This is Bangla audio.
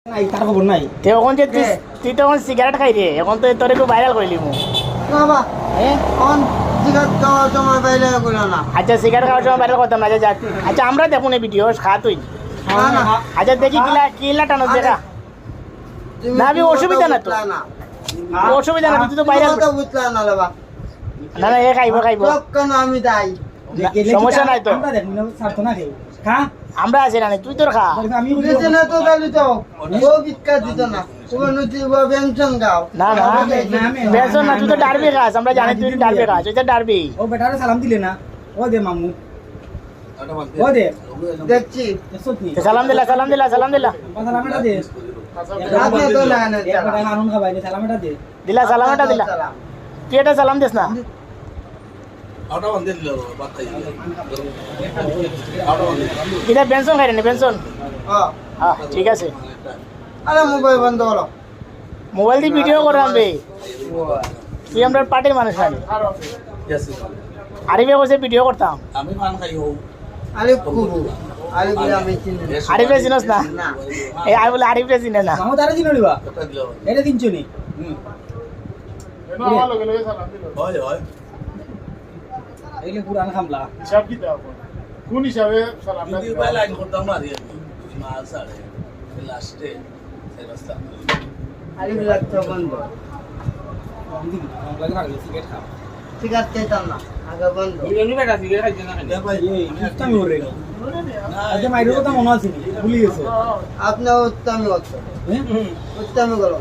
নাই তার খবর নাই তে এখন যে তুই তো এখন সিগারেট খাই রে এখন তো তোর একটু ভাইরাল করিলি মু না বা অন সিগারেট খাওয়ার সময় বাইরে গুলো না আচ্ছা সিগারেট খাওয়ার সময় ভাইরাল করতাম না আচ্ছা আচ্ছা আমরা দেখুন এই ভিডিও খা তুই না না আচ্ছা দেখি কিলা টানো দেখা না আমি অসুবিধা না তো অসুবিধা না তুই তো ভাইরাল তো বুঝলা না রে বা না না এ খাইবো সব কেন আমি দাই সমস্যা নাই তো আমরা দেখুন স্বার্থ না কেউ খা আমরা আছি না তুই তোর খা আমি বুঝেছে না তো গালি তো ও বিক্কা দিত না তোমার নতি ব্যঞ্জন গাও না না বেসন না তুই তো ডারবি খাস আমরা জানি তুই ডারবি খাস ওই তো ডারবি ও বেটারে সালাম দিলে না ও দে মামু ও দে দেখছি সত্যি সালাম দিলা সালামটা দে আপনি তো না না একটা কারণ খাবাই দে সালামটা দে দিলা সালামটা দিলা তুই এটা সালাম দিস না এটা পেনশন খাই নি পেনশন হ্যাঁ ঠিক আছে আরে মোবাইল বন্ধ করো মোবাইল দিয়ে ভিডিও করলাম বে তুই আমরা পার্টির মানুষ নাকি আরিফে বসে ভিডিও করতাম আমি পান খাই হোক আলিফ কুবু আলিফ আমি চিনি আরিফে চিনস না না এই আমি বলে আরিফে চিনে না মামু তারে দিন নিবা কথা দিল এটা দিনছো নি হয় হয় এইলে পুরান খামলা হিসাব কি দাও কোন হিসাবে সালামটা কিন্তু ভাই লাইন করতাম না দিয়ে মাল সাড়ে লাস্টে সেই রাস্তা আলিফ লাগতো বন্ধ লাগে না সিগারেট খা সিগারেট খেতাম না আগে বন্ধ আমি ওরে আচ্ছা মাইরো কথা মনে আছে নি ভুলি গেছে আপনি উত্তমই করতো হ্যাঁ উত্তমই করো